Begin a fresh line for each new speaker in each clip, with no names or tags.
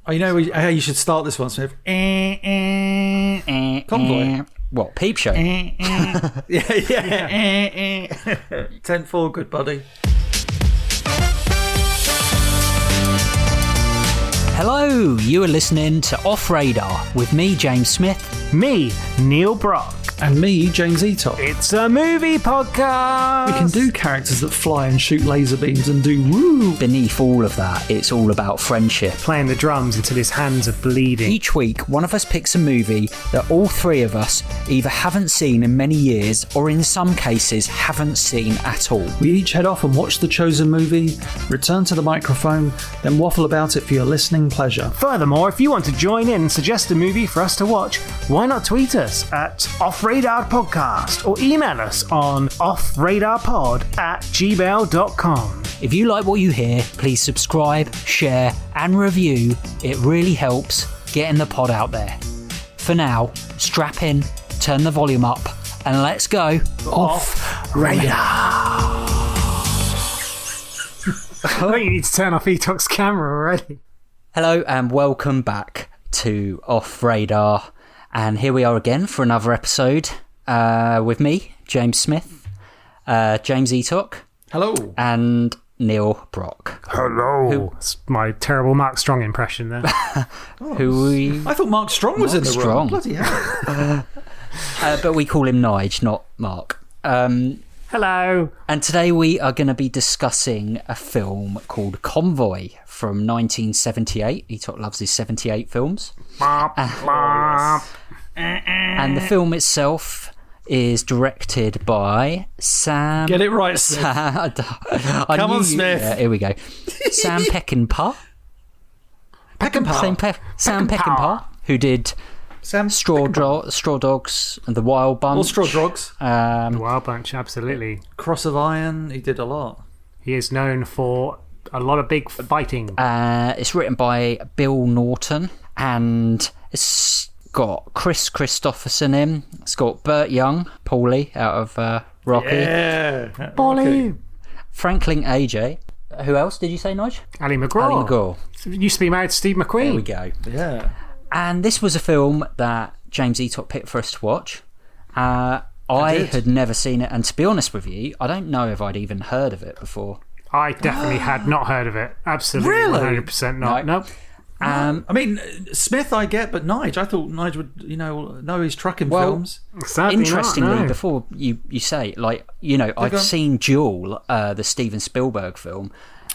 Oh, you know how you should start this one, Smith? Convoy.
What, Peep Show?
Yeah. 10-4, good buddy.
Hello, you are listening to Off Radar with me, James Smith.
Me, Neil Brock.
And me, James Eatock.
It's a movie podcast.
We can do characters that fly and shoot laser beams and do woo.
Beneath all of that, it's all about friendship.
Playing the drums until his hands are bleeding.
Each week, one of us picks a movie that all three of us either haven't seen in many years or in some cases haven't seen at all.
We each head off and watch the chosen movie, return to the microphone, then waffle about it for your listening pleasure.
Furthermore, if you want to join in and suggest a movie for us to watch, why not tweet us at Off-Radar Podcast or email us on offradarpod@gmail.com.
If you like what you hear, please subscribe, share and review. It really helps getting the pod out there. For now, strap in, turn the volume up and let's go Off Radar.
I think you need to turn off Eatock's camera already.
Hello and welcome back to Off Radar. And here we are again for another episode with me, James Smith, James Eatock.
Hello.
And Neil Brock.
Hello. That's my terrible Mark Strong impression there.
I thought Mark Strong was in the room. Bloody hell.
But we call him Nige, not Mark.
Hello.
And today we are going to be discussing a film called Convoy from 1978. Eatock loves his 78 films. And the film itself is directed by Sam...
Get it right, Smith. Come on, Smith.
Yeah, here we go. Sam Peckinpah. Sam Peckinpah, who did Straw Dogs and The Wild Bunch.
Or Straw Dogs.
The Wild Bunch, absolutely.
Cross of Iron, he did a lot.
He is known for a lot of big fighting.
It's written by Bill Norton and it's got Kris Kristofferson in. It's got Burt Young, Paulie out of Rocky.
Yeah.
Paulie.
Franklin AJ. Who else did you say, Nige?
Ali MacGraw.
Ali MacGraw.
Used to be married to Steve McQueen.
There we go.
Yeah.
And this was a film that James Eatock picked for us to watch. I had never seen it, and to be honest with you, I don't know if I'd even heard of it before.
I definitely had not heard of it. Absolutely,
really?
100% not.
No.
Nope.
I mean, Smith I get, but Nige, I thought Nige would, know his trucking films.
Interestingly, before you say it, I've seen Duel, the Steven Spielberg film.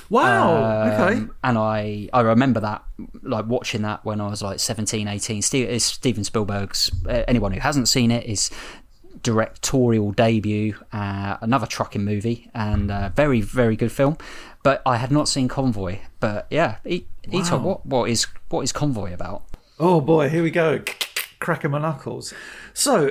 Wow, okay.
And I remember that, watching that when I was 17, 18. It's Steven Spielberg's, anyone who hasn't seen it, is directorial debut, another trucking movie, and very, very good film. But I had not seen Convoy. But yeah, Eatock, what is Convoy about?
Oh boy, here we go. Cracking my knuckles. So,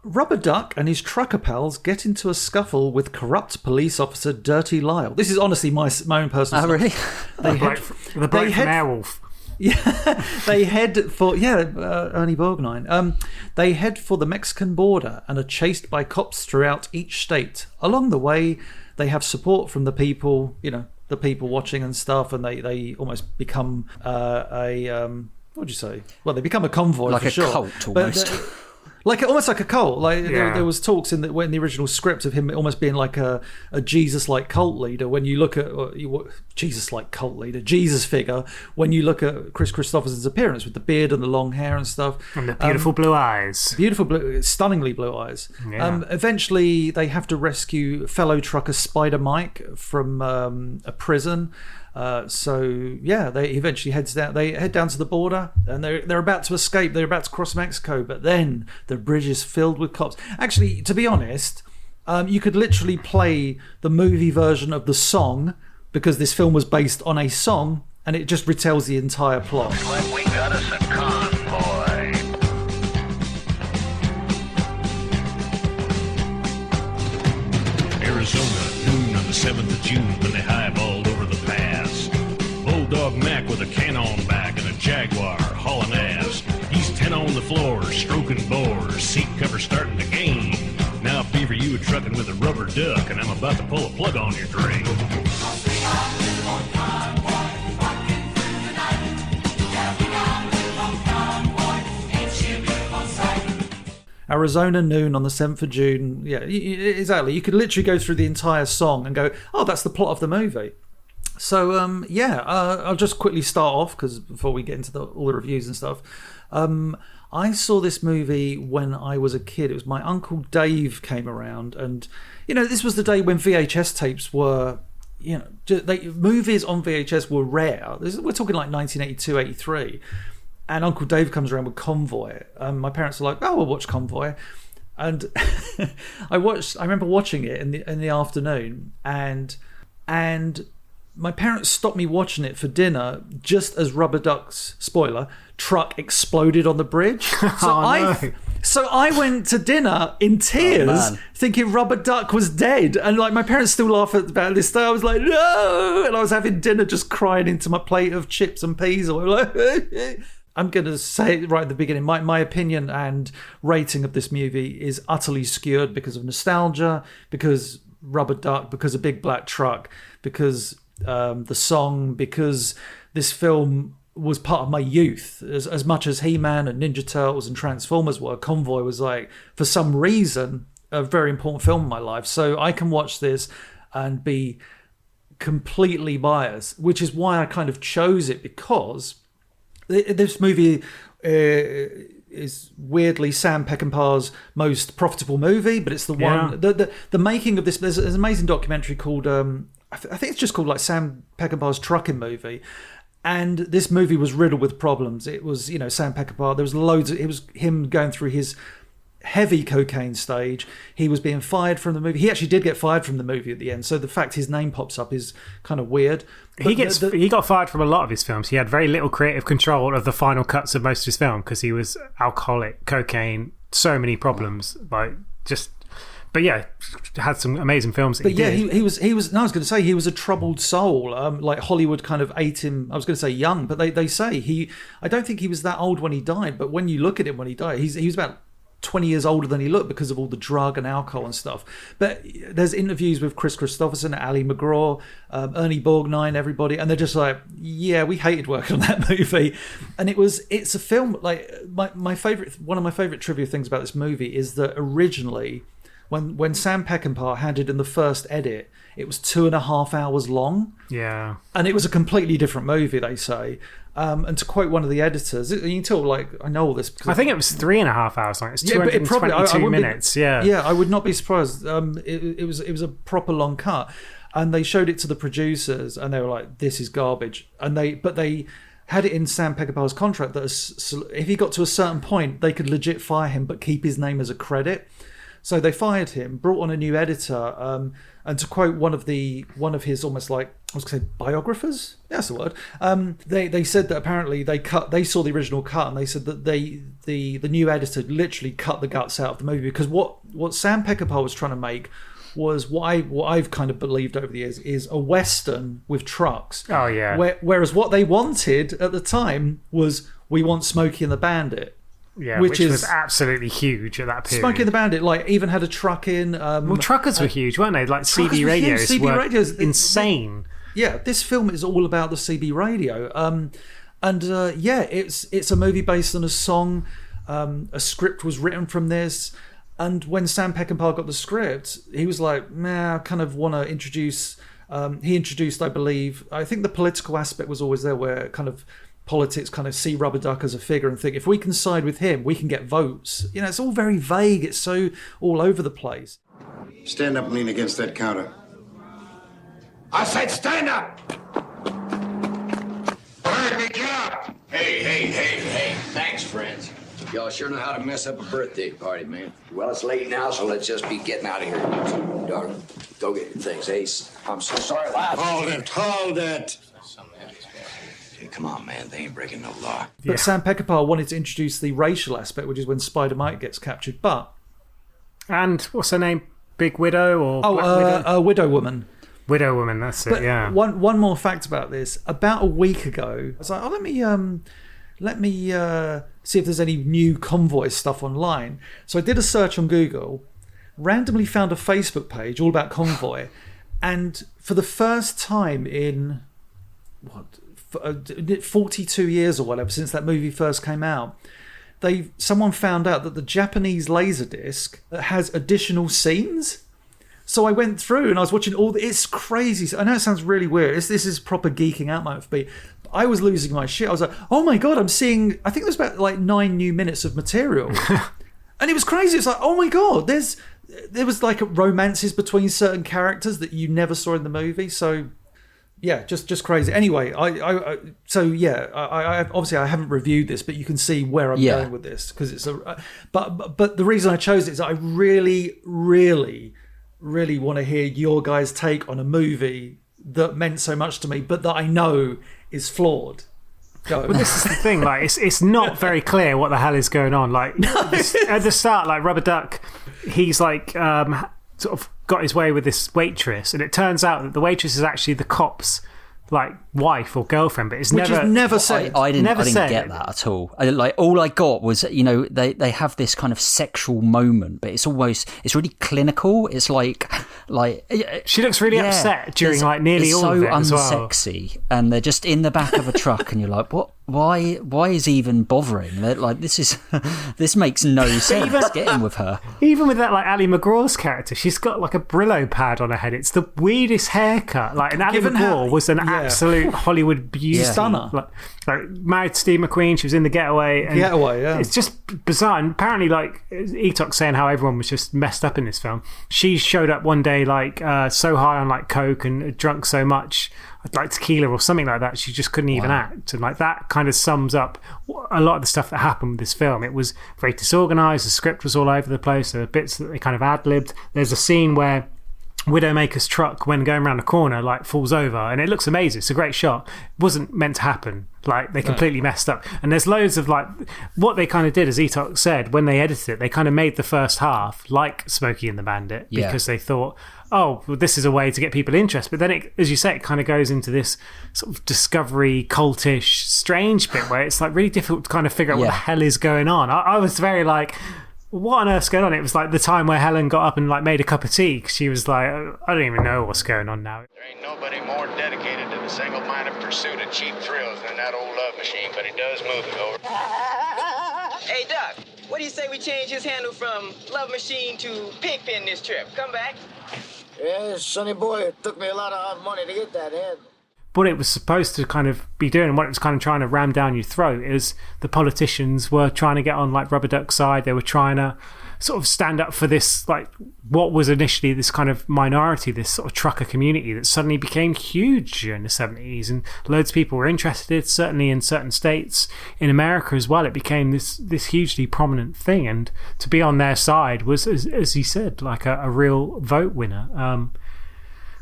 Rubber Duck and his trucker pals get into a scuffle with corrupt police officer Dirty Lyle. This is honestly my own personal.
Oh, really?
The bloke from Airwolf.
Yeah, they head for Ernie Borgnine. They head for the Mexican border and are chased by cops throughout each state. Along the way, they have support from the people, the people watching and stuff, and they almost become what would you say? Well, they become a convoy,
like
for sure.
Cult almost.
Almost like a cult. There was talks in the original script of him almost being like a Jesus-like cult leader. When you look at Jesus-like cult leader, Jesus figure. When you look at Kris Kristofferson's appearance with the beard and the long hair and stuff,
and the beautiful blue eyes,
stunningly blue eyes.
Yeah.
Eventually, they have to rescue fellow trucker Spider Mike from a prison. They eventually head down to the border, and they're about to escape. They're about to cross Mexico, but then the bridge is filled with cops. Actually, to be honest, you could literally play the movie version of the song, because this film was based on a song, and it just retells the entire plot.
Looks like we got us a convoy.
Arizona, noon on the 7th of June, when they highballed over the pass. Bulldog Mac with a cannon back and a Jaguar hauling ass. He's 10 on the floor, stroking bores, seat cover starting to gain. Now Beaver, you were trucking with a rubber duck, and I'm about to pull a plug on your drain.
Arizona Noon on the 7th of June. Yeah, exactly. You could literally go through the entire song and go, oh, that's the plot of the movie. So, I'll just quickly start off, because before we get into all the reviews and stuff, I saw this movie when I was a kid. It was my Uncle Dave came around, and, this was the day when VHS tapes were, movies on VHS were rare. We're talking like 1982, 83. And Uncle Dave comes around with Convoy. My parents are like, oh, we'll watch Convoy. And I remember watching it in the afternoon, and my parents stopped me watching it for dinner just as Rubber Duck's, spoiler, truck exploded on the bridge. So I went to dinner in tears, thinking Rubber Duck was dead. And like my parents still laugh about this day. I was like, no! And I was having dinner just crying into my plate of chips and peas. Or like, I'm going to say it right at the beginning. My opinion and rating of this movie is utterly skewed because of nostalgia, because Rubber Duck, because a big black truck, because the song, because this film was part of my youth as much as He-Man and Ninja Turtles and Transformers were. Convoy was like, for some reason, a very important film in my life. So I can watch this and be completely biased, which is why I kind of chose it, because this movie is weirdly Sam Peckinpah's most profitable movie, but it's the one, the making of this, there's an amazing documentary called, I think it's just called like Sam Peckinpah's Trucking Movie. And this movie was riddled with problems. It was, Sam Peckinpah, there was loads, it was him going through his heavy cocaine stage. He was being fired from the movie. He actually did get fired from the movie at the end. So the fact his name pops up is kind of weird. But
he got fired from a lot of his films. He had very little creative control of the final cuts of most of his film because he was alcoholic, cocaine, so many problems. But yeah, had some amazing films.
He was. No, I was going to say he was a troubled soul. Like Hollywood kind of ate him. I was going to say young, but they say I don't think he was that old when he died. But when you look at him when he died, he was about 20 years older than he looked because of all the drug and alcohol and stuff. But there's interviews with Kris Kristofferson Ali MacGraw, Ernest Borgnine, everybody, and they're just like, yeah, we hated working on that movie. And it's a film like one of my favorite trivia things about this movie is that originally, when Sam Peckinpah handed in the first edit, it was 2.5 hours long. Yeah. And it was a completely different movie, they say. And to quote one of the editors, you can tell, like, I know all this. Because
I think it was 3.5 hours long. It's 222 minutes.
Yeah, I would not be surprised. It was a proper long cut. And they showed it to the producers, and they were like, this is garbage. But they had it in Sam Peckinpah's contract that if he got to a certain point, they could legit fire him, but keep his name as a credit. So they fired him, brought on a new editor, and to quote one of his almost like, I was going to say biographers? That's the word. They said that apparently they saw the original cut, and they said that the new editor literally cut the guts out of the movie, because what Sam Peckinpah was trying to make was what I've kind of believed over the years is a Western with trucks.
Oh yeah.
Whereas what they wanted at the time was, we want Smokey and the Bandit.
Yeah, which was absolutely huge at that period.
Smokey and the Bandit, like, even had a truck in.
Well, truckers were huge, weren't they? Like CB radios were insane.
Yeah, this film is all about the CB radio. It's a movie based on a song. A script was written from this. And when Sam Peckinpah got the script, he was like, I kind of want to introduce... he introduced, I think the political aspect was always there, where kind of politics kind of see Rubber Duck as a figure and think, if we can side with him, we can get votes. It's all very vague. It's so all over the place.
Stand up and lean against that counter.
I said stand up! Bird, me job!
Hey, thanks, friends. Y'all sure know how to mess up a birthday party, man. Well, it's late now, so let's just be getting out of here. Dark, go get your things, Ace. I'm so sorry, lads.
Hold it.
Hey, come on, man. They ain't breaking no law.
But Sam Peckinpah wanted to introduce the racial aspect, which is when Spider-Mite gets captured.
And what's her name? Big Widow or Widow?
Widow Woman.
Widow Woman, that's it. Yeah.
One more fact about this. About a week ago, I was like, let me see if there's any new Convoy stuff online. So I did a search on Google, randomly found a Facebook page all about Convoy, and for the first time in 42 years or whatever since that movie first came out, someone found out that the Japanese Laserdisc has additional scenes. So I went through and I was watching it's crazy. I know it sounds really weird. This is proper geeking out moment for me. I was losing my shit. I was like, oh my God, I'm seeing, I think there's about like 9 new minutes of material. And it was crazy. It's like, oh my God, there was like romances between certain characters that you never saw in the movie. So yeah, just crazy. Anyway, I obviously I haven't reviewed this, but you can see where I'm going with this, because it's but the reason I chose it is I really, really, really want to hear your guys' take on a movie that meant so much to me, but that I know is flawed. Go.
Well, this is the thing. Like, it's not very clear what the hell is going on. Like, at the start, like Rubber Duck, he's like sort of got his way with this waitress, and it turns out that the waitress is actually the cop's like wife or girlfriend, but it's
never said.
I didn't get that at all. All I got was, they have this kind of sexual moment, but it's really clinical. It's like
she looks really upset during like nearly all of it as well.
So unsexy, and they're just in the back of a truck, and you're like, what? Why is he even bothering? Like, this makes no sense. Getting with her,
even with that, like Ali MacGraw's character, she's got like a Brillo pad on her head. It's the weirdest haircut. Like, and Ali MacGraw was an absolute Hollywood beauty,
stunner.
Like married to Steve McQueen. She was in The Getaway. And
yeah.
It's just bizarre. And apparently, like Etok's saying how everyone was just messed up in this film. She showed up one day like so high on like coke and drunk so much, like tequila or something like that, she just couldn't even act. And like that kind of sums up a lot of the stuff that happened with this film. It was very disorganized. The script was all over the place. There were bits that they kind of ad-libbed. There's a scene where Widowmaker's truck, when going around a corner, like falls over, and it looks amazing. It's a great shot. It wasn't meant to happen. Like, they completely messed up. And there's loads of like, what they kind of did, as Etok said, when they edited it, they kind of made the first half like Smokey and the Bandit, because they thought, oh, well, this is a way to get people interested. But then, it, as you say, it kind of goes into this sort of discovery, cultish, strange bit where it's like really difficult to kind of figure out what the hell is going on. I was very like, what on earth's going on? It was like the time where Helen got up and like made a cup of tea, 'cause she was like, I don't even know what's going on now.
There ain't nobody more dedicated to the single-minded pursuit of cheap thrills than that old love machine, but it does move it over.
Hey, Doc, what do you say we change his handle from Love Machine to Pigpen this trip? Come back.
Yeah, sonny boy, it took me a lot of hard money to get that handle.
What it was supposed to kind of be doing, and what it was kind of trying to ram down your throat, is the politicians were trying to get on like Rubber Duck's side. They were trying to sort of stand up for this, like what was initially this kind of minority, this sort of trucker community that suddenly became huge during the 70s, and loads of people were interested, certainly in certain states in America as well. It became this hugely prominent thing, and to be on their side was, as he said, like a real vote winner.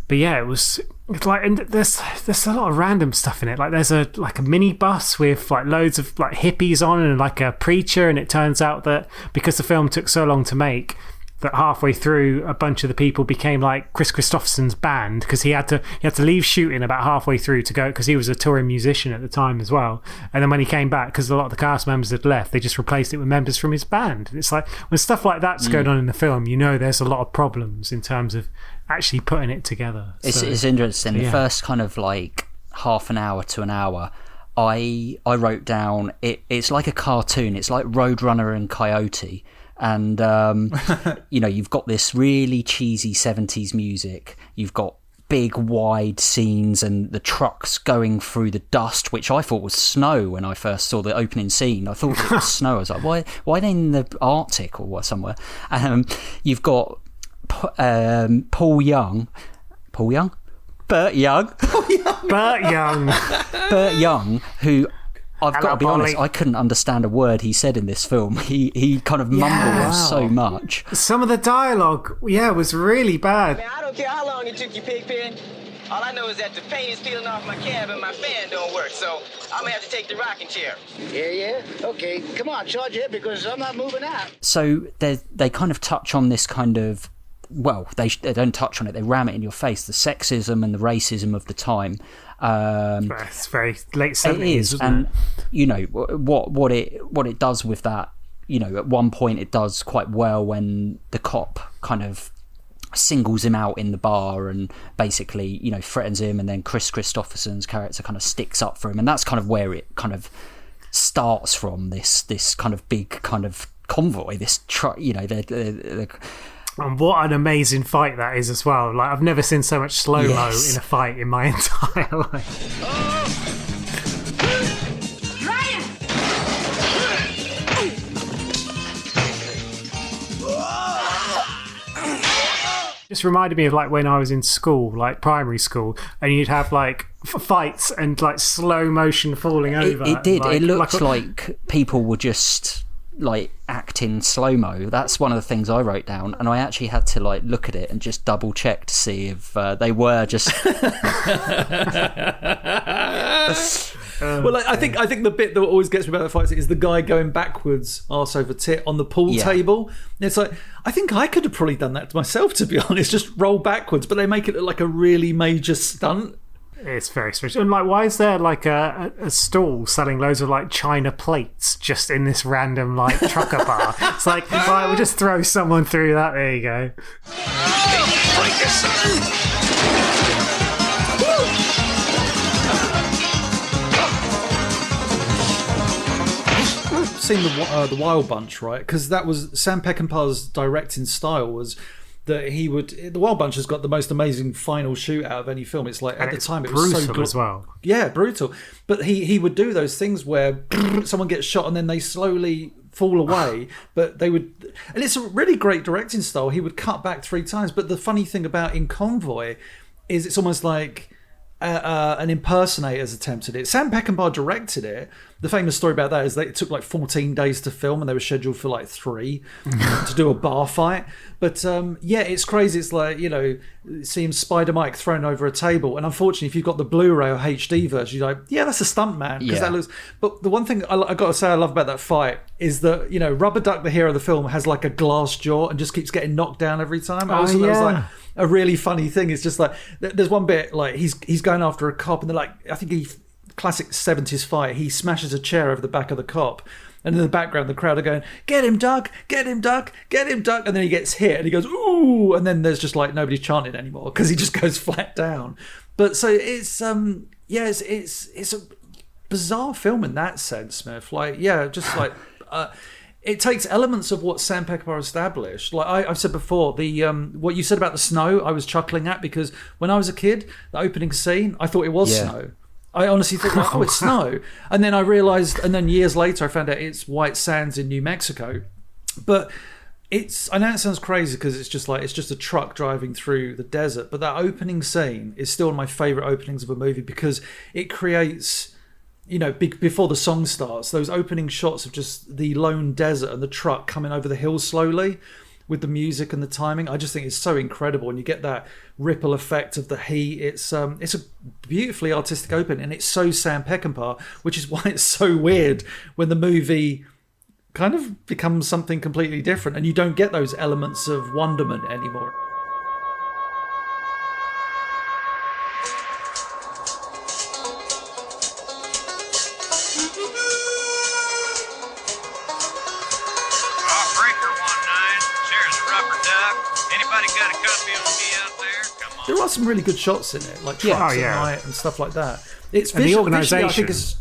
But yeah, it's like, and there's a lot of random stuff in it. Like, there's a minibus with like loads of like hippies on and like a preacher, and it turns out that because the film took so long to make, that halfway through a bunch of the people became like Kris Kristofferson's band, because he had to leave shooting about halfway through to go, because he was a touring musician at the time as well. And then when he came back, because a lot of the cast members had left, they just replaced it with members from his band. It's like, when stuff like that's going on in the film, there's a lot of problems in terms of actually putting it together.
It's interesting. The first kind of like half an hour to an hour, I wrote down it's like a cartoon. It's like Roadrunner and Coyote. And you've got this really cheesy 70s music. You've got big wide scenes and the trucks going through the dust, which I thought was snow when I first saw the opening scene. I thought it was snow. I was like, why are they in the Arctic or somewhere? You've got Burt Young, who, I've got to be honest, I couldn't understand a word he said in this film. He kind of mumbled so much.
Some of the dialogue, was really bad.
Man, I don't care how long it took you, Pigpen. All I know is that the paint is peeling off my cab and my fan don't work, so I'm gonna have to take the rocking chair.
Yeah? Okay, come on, charge it, because I'm not moving out.
So they kind of touch on this kind of, well, they don't touch on it, they ram it in your face, the sexism and the racism of the time.
It's very late 70s,
it is,
isn't it?
What it does with that, at one point it does quite well when the cop kind of singles him out in the bar and basically threatens him, and then Kris Kristofferson's character kind of sticks up for him, and that's kind of where it kind of starts from this kind of big kind of convoy, this truck, they're
and what an amazing fight that is as well. Like, I've never seen so much slow-mo in a fight in my entire life. Just reminded me of like when I was in school, like primary school, and you'd have like fights and like slow motion falling over.
It did.
Like,
it looked like people were just like acting slow mo. That's one of the things I wrote down, and I actually had to like look at it and just double check to see if they were just.
Well, I think the bit that always gets me about the fights is the guy going backwards, arse over tit, on the pool table. And it's like, I think I could have probably done that to myself, to be honest, just roll backwards, but they make it look like a really major stunt.
It's very strange. And like, why is there like a stall selling loads of like china plates just in this random like trucker bar? It's like, right, we'll just throw someone through that. There you go.
Seen the Wild Bunch, right? Because that was Sam Peckinpah's directing style, was that the Wild Bunch has got the most amazing final shoot out of any film. It's like, at the time, it was so good
as well.
Yeah, brutal. But he would do those things where someone gets shot and then they slowly fall away, but they would, and it's a really great directing style. He would cut back 3 times. But the funny thing about In Convoy is it's almost like an impersonator's attempted it. Sam Peckinpah directed it. The famous story about that is that it took like 14 days to film, and they were scheduled for like 3 to do a bar fight. But yeah, it's crazy. It's like, seeing Spider Mike thrown over a table, and unfortunately, if you've got the Blu-ray or HD version, you're like, yeah, that's a stunt man, because that looks. But the one thing I got to say I love about that fight is that Rubber Duck, the hero of the film, has like a glass jaw and just keeps getting knocked down every time. I also thought it was like a really funny thing. It's just like, there's one bit like he's going after a cop, and they're like, I think classic 70s fight, he smashes a chair over the back of the cop, and in the background the crowd are going, get him Duck, get him Duck, get him Duck, and then he gets hit and he goes, ooh, and then there's just like nobody chanting anymore because he just goes flat down. But so it's it's a bizarre film in that sense, Smith. Like, just like it takes elements of what Sam Peckinpah established. Like I've said before, the what you said about the snow, I was chuckling at, because when I was a kid, the opening scene, I thought it was snow. I honestly thought, like, oh, it's snow. And then I realised, and then years later I found out it's white sands in New Mexico. But I know it sounds crazy because it's just a truck driving through the desert, but that opening scene is still one of my favourite openings of a movie, because it creates, before the song starts, those opening shots of just the lone desert and the truck coming over the hills slowly, with the music and the timing. I just think it's so incredible, and you get that ripple effect of the heat. It's a beautifully artistic opening, and it's so Sam Peckinpah, which is why it's so weird when the movie kind of becomes something completely different, and you don't get those elements of wonderment anymore. There are some really good shots in it, like trucks at night and stuff like that. It's
and the organisation just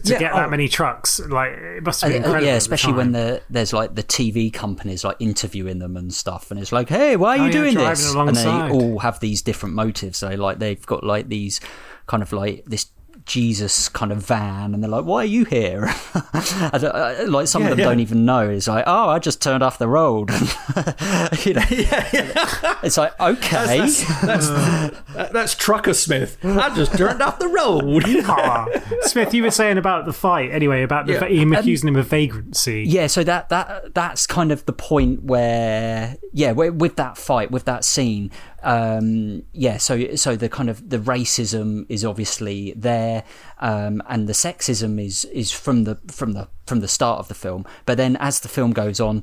to get that many trucks, like, it must be incredible.
Yeah, especially when there's like the TV companies like interviewing them and stuff, and it's like, hey, why are you doing this? And they all have these different motives. So like they've got like these kind of like this Jesus kind of van, and they're like, why are you here? Like some of them don't even know. It's like, oh, I just turned off the road. It's like, okay,
that's Trucker Smith. I just turned off the road.
Smith, you were saying about the fight anyway, about him accusing him of vagrancy.
Yeah, so that's kind of the point where with that fight, with that scene, so the kind of the racism is obviously there, and the sexism is from the start of the film. But then as the film goes on,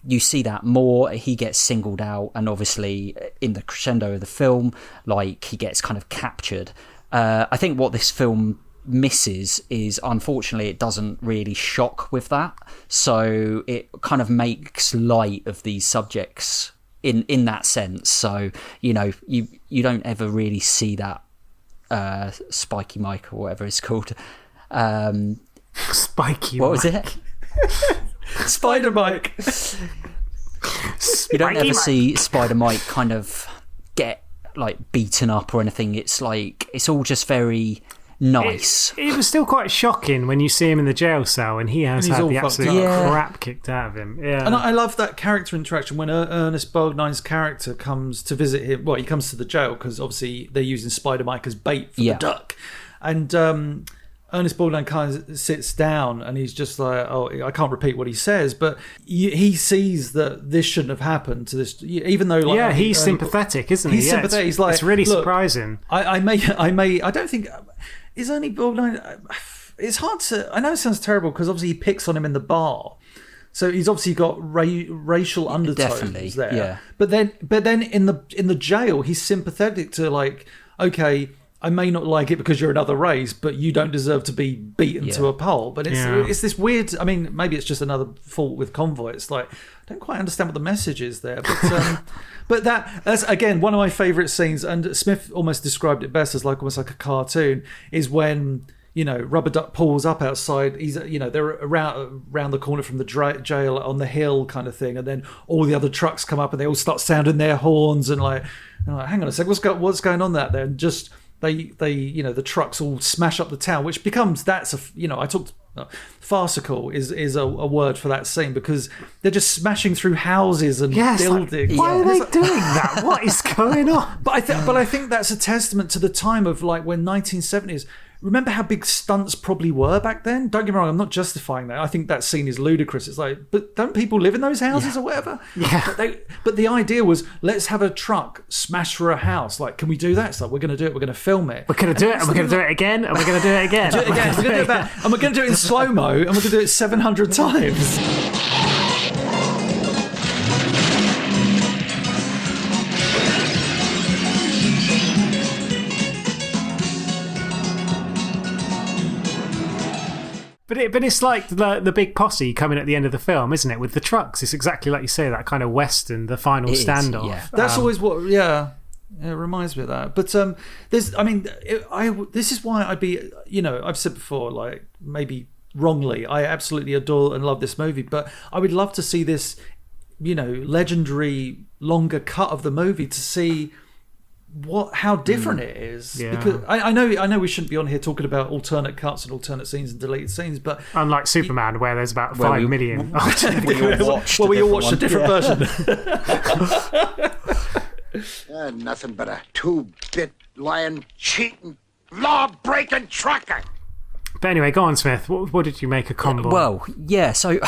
you see that more. He gets singled out, and obviously in the crescendo of the film, like, he gets kind of captured. I think what this film misses is, unfortunately, it doesn't really shock with that, so it kind of makes light of these subjects in that sense. So you don't ever really see that Spiky Mike or whatever it's called
Spiky.
What was
Mike.
it?
Spider Mike.
You don't
Spiky
ever
Mike.
see Spider Mike kind of get like beaten up or anything. It's like it's all just very nice.
It was still quite shocking when you see him in the jail cell and he has
And he's
had
all
the
fucked
absolute
up. Yeah.
crap kicked out of him. Yeah.
And I love that character interaction when Ernest Borgnine's character comes to visit him. Well, he comes to the jail because obviously they're using Spider Mike as bait for the duck. And Ernest Borgnine kind of sits down and he's just like, oh, I can't repeat what he says, but he sees that this shouldn't have happened to this, even though like
yeah, he's sympathetic, isn't he?
He's sympathetic. He's like,
it's really
look,
surprising.
I don't think is Ernie Borgnine. It's hard to. I know it sounds terrible because obviously he picks on him in the bar, so he's obviously got racial undertones
Definitely,
there.
yeah.
But then in the jail, he's sympathetic to like, okay, I may not like it because you're another race, but you don't deserve to be beaten to a pulp. But it's this weird. I mean, maybe it's just another fault with Convoy. It's like I don't quite understand what the message is there, but. But that's again one of my favourite scenes, and Smith almost described it best as like almost like a cartoon. Is when Rubber Duck pulls up outside. He's they're around the corner from the jail on the hill kind of thing, and then all the other trucks come up and they all start sounding their horns and like hang on a sec, what's going on there? And just they the trucks all smash up the town, which becomes I talked. Farcical is a word for that scene because they're just smashing through houses and buildings.
Why are they doing that? What is going on?
But I think that's a testament to the time of like when 1970s. Remember how big stunts probably were back then? Don't get me wrong, I'm not justifying that. I think that scene is ludicrous. It's like, but don't people live in those houses or whatever?
Yeah.
But the idea was, let's have a truck smash through a house. Like, can we do that? It's like, we're going to do it. We're going to film it.
We're going to do it, and we're going to do it again, and we're going to do it again.
We're going to do it back, and we're going to do it in slow-mo, and we're going to do it 700 times.
But it's like the big posse coming at the end of the film, isn't it? With the trucks, it's exactly like you say, that kind of western, the final standoff.
Yeah.
That's always what. Yeah, it reminds me of that. But this is why I'd be. I've said before, like maybe wrongly, I absolutely adore and love this movie, but I would love to see this, legendary longer cut of the movie to see how different it is.
Yeah.
Because I know we shouldn't be on here talking about alternate cuts and alternate scenes and deleted scenes, but
unlike Superman, where there's about 5 million.
We all watched a different version.
Nothing but a two-bit lying, cheating, law-breaking trucker.
But anyway, go on, Smith. What did you make of Convoy?
Well, yeah. So,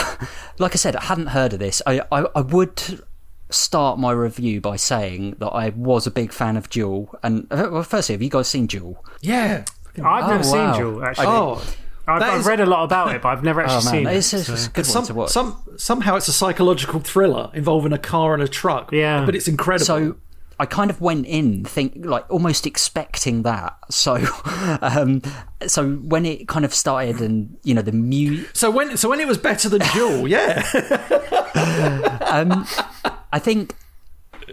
like I said, I hadn't heard of this. I would start my review by saying that I was a big fan of Jewel. And well, firstly, have you guys seen Jewel?
Yeah.
I've never seen Jewel, actually. I've read a lot about it, but I've never actually seen it.
It's a good one to watch.
Somehow it's a psychological thriller involving a car and a truck.
Yeah.
But it's incredible.
So I kind of went in almost expecting that. So so when it kind of started and the music.
So when it was better than Jewel, yeah.
I think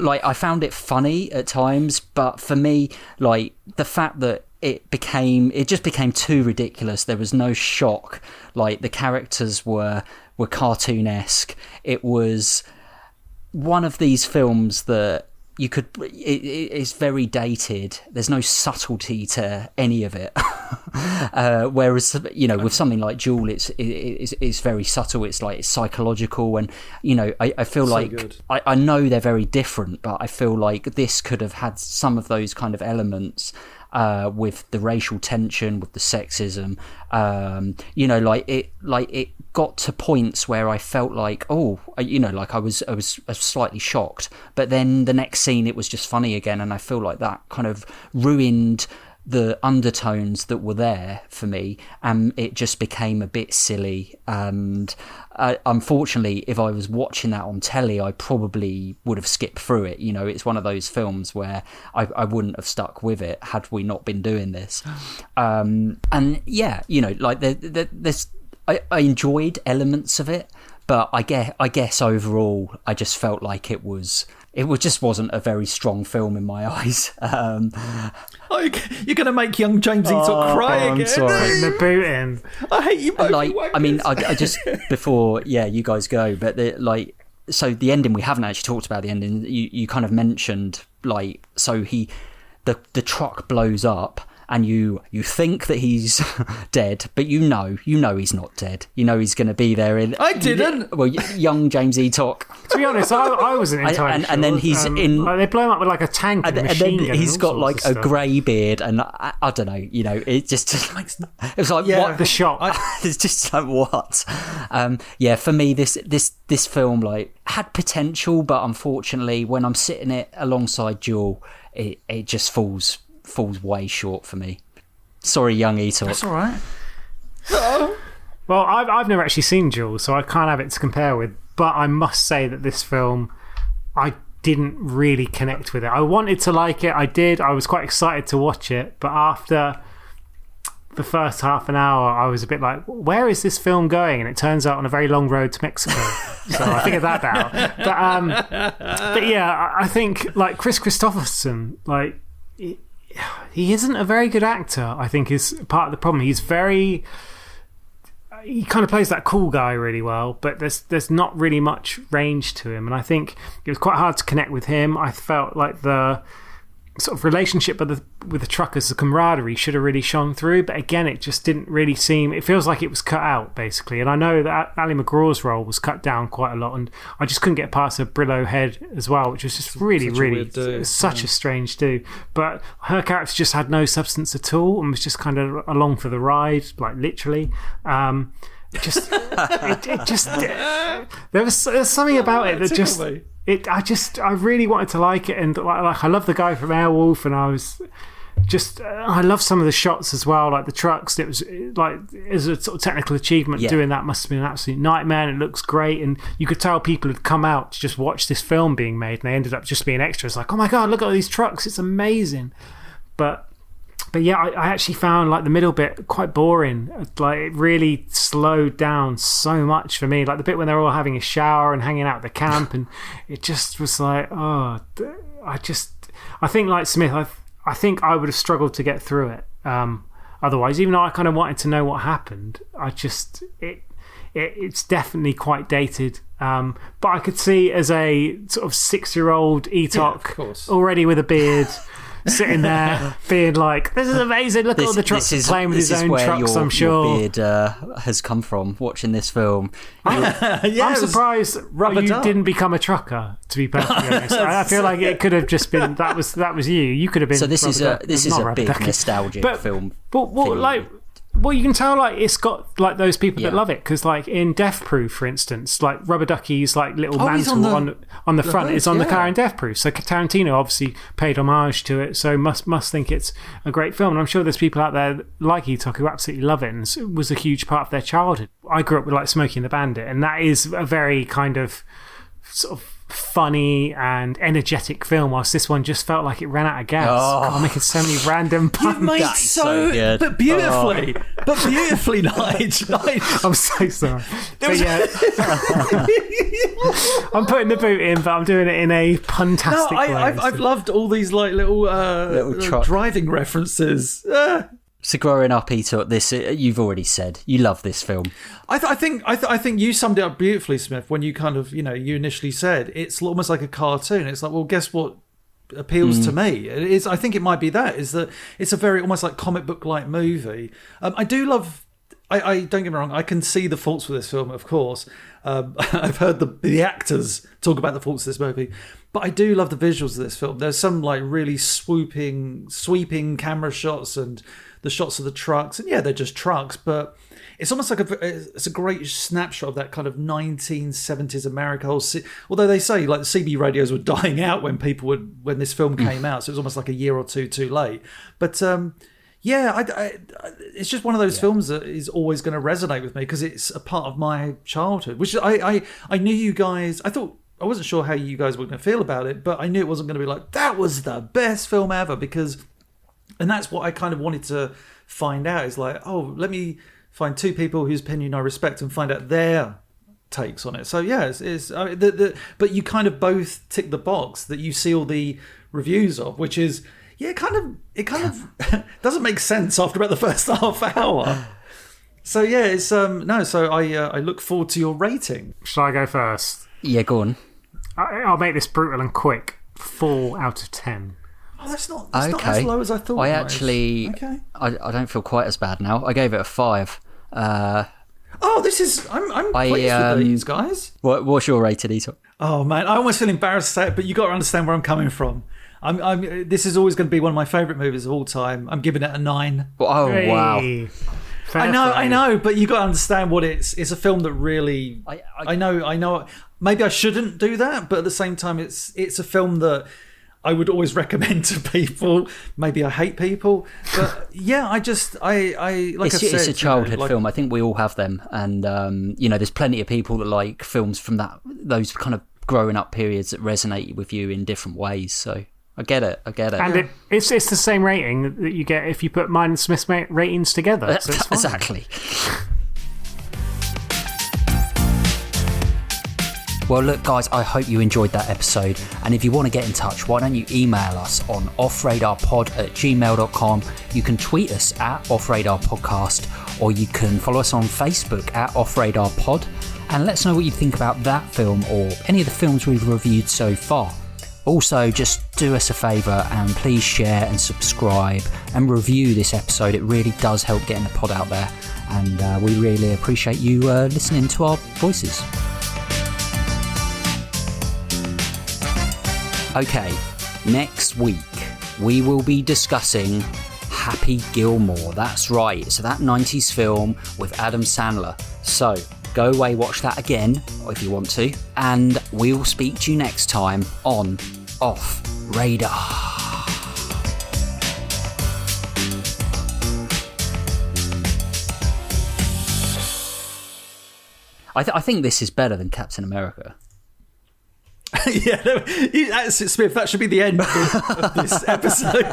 I found it funny at times, but for me, the fact that it just became too ridiculous. There was no shock. The characters were cartoonesque. It was one of these films that it's very dated. There's no subtlety to any of it. Whereas with something like Jewel, it's very subtle. It's psychological, and I feel I know they're very different, but I feel like this could have had some of those kind of elements. With the racial tension, with the sexism, it got to points where I felt I was slightly shocked, but then the next scene it was just funny again, and I feel like that kind of ruined the undertones that were there for me, and it just became a bit silly. And unfortunately, if I was watching that on telly, I probably would have skipped through it. It's one of those films where I wouldn't have stuck with it had we not been doing this. And yeah, there's I enjoyed elements of it, but I guess overall I just felt like it was just wasn't a very strong film in my eyes.
You're going to make young James Eatock cry again.
I'm sorry. Putting the boot in.
I hate you both.
I just before you guys go, but so the ending, we haven't actually talked about the ending. You kind of mentioned so the truck blows up. And you think that he's dead, but you know he's not dead. You know he's going to be there.
I didn't.
Well, young James Eatock.
To be honest, I wasn't entirely sure.
And then he's in.
They blow him up with like a tank and machine gun.
He's got like a grey beard, and I don't know. It just it was like what
the shot.
It's just like what. For me, this film had potential, but unfortunately, when I'm sitting it alongside Jewel, it just falls way short for me. Sorry, young Eatock.
That's all right.
Well, I've never actually seen Jules, so I can't have it to compare with. But I must say that this film, I didn't really connect with it. I wanted to like it. I did. I was quite excited to watch it. But after the first half an hour, I was a bit like, where is this film going? And it turns out on a very long road to Mexico. So I figured that out. But yeah, I think Kris Kristofferson, he isn't a very good actor, I think, is part of the problem. He kind of plays that cool guy really well, but there's not really much range to him, and I think it was quite hard to connect with him. I felt like the sort of relationship with the truckers, the camaraderie should have really shone through, but again, it just didn't really seem. It feels like it was cut out, basically. And I know that Ali MacGraw's role was cut down quite a lot, and I just couldn't get past her Brillo head as well, which was just really such a strange do. But her character just had no substance at all and was just kind of along for the ride, literally. There was something about it that just. I really wanted to like it, and I love the guy from Airwolf, and I love some of the shots as well, like the trucks. It was as a sort of technical achievement, doing that must have been an absolute nightmare. And it looks great, and you could tell people had come out to just watch this film being made, and they ended up just being extras. Like, oh my god, look at all these trucks! It's amazing. But yeah, I actually found the middle bit quite boring. It really slowed down so much for me. The bit when they're all having a shower and hanging out at the camp, and it just was I think like Smith, I think I would have struggled to get through it. Otherwise, even though I kind of wanted to know what happened, it's definitely quite dated. But I could see as a sort of 6-year-old Eatock already with a beard. Sitting there being like, this is amazing, look at all the trucks, playing with his own trucks. I'm sure
your beard has come from watching this film.
I'm surprised you didn't become a trucker, to be perfectly honest. I feel like it could have just been that was you could have been.
So this is a big nostalgic film.
Well, you can tell it's got those people that love it, because in Death Proof, for instance, Rubber Ducky's little mantle on the front is on the car in Death Proof. So Tarantino obviously paid homage to it, so must think it's a great film. And I'm sure there's people out there like Eatock who absolutely love it, and it was a huge part of their childhood. I grew up with Smokey and the Bandit, and that is a very kind of sort of funny and energetic film, whilst this one just felt like it ran out of gas. I'm making so many random puns.
You made so good. But beautifully, Nige.
I'm so sorry. But yeah, I'm putting the boot in, but I'm doing it in a puntastic way.
I've loved all these little driving references.
So growing up, Eatock, you've already said you love this film.
I think you summed it up beautifully, Smith, when you kind of you initially said it's almost like a cartoon. It's like, well, guess what appeals to me? It is. I think it might be that it's a very almost like comic book like movie. I do love. I don't get me wrong. I can see the faults with this film, of course. I've heard the actors talk about the faults of this movie, but I do love the visuals of this film. There's some really sweeping camera shots and the shots of the trucks, and they're just trucks, but it's almost like it's a great snapshot of that kind of 1970s America. Although they say the CB radios were dying out when when this film came out, so it was almost like a year or two too late. But it's just one of those films that is always going to resonate with me because it's a part of my childhood. Which I knew you guys. I wasn't sure how you guys were going to feel about it, but I knew it wasn't going to be that was the best film ever because. And that's what I kind of wanted to find out is let me find two people whose opinion I respect and find out their takes on it. So yeah, it's but you kind of both tick the box that you see all the reviews of, which is it kind of doesn't make sense after about the first half hour. So yeah, it's So I look forward to your rating.
Shall I go first?
Yeah, go on.
I'll make this brutal and quick. 4 out of 10.
Oh, that's not as low as I thought.
I actually, I don't feel quite as bad now. I gave it a 5.
This is I'm pleased with these guys.
What's your rating, Ito?
Oh man, I almost feel embarrassed to say it, but you got to understand where I'm coming from. This is always going to be one of my favourite movies of all time. I'm giving it a 9.
Oh hey. Wow.
I know, but you got to understand what it's a film that really. I know. Maybe I shouldn't do that, but at the same time, it's a film that I would always recommend to people. Maybe I hate people, but yeah, I like I said,
it's a childhood film. I think we all have them, and there's plenty of people that like films from those kind of growing up periods that resonate with you in different ways. So I get it.
And it's the same rating that you get if you put mine and Smith's ratings together. So it's
exactly. Well, look, guys, I hope you enjoyed that episode. And if you want to get in touch, why don't you email us on offradarpod@gmail.com. You can tweet us at offradarpodcast, or you can follow us on Facebook at offradarpod. And let us know what you think about that film or any of the films we've reviewed so far. Also, just do us a favour and please share and subscribe and review this episode. It really does help getting the pod out there. And we really appreciate you listening to our voices. Okay, next week we will be discussing Happy Gilmore. That's right, it's that 90s film with Adam Sandler. So go away, watch that again if you want to, and we'll speak to you next time on Off Radar. I think this is better than Captain America.
Yeah, Smith, that should be the end of this episode.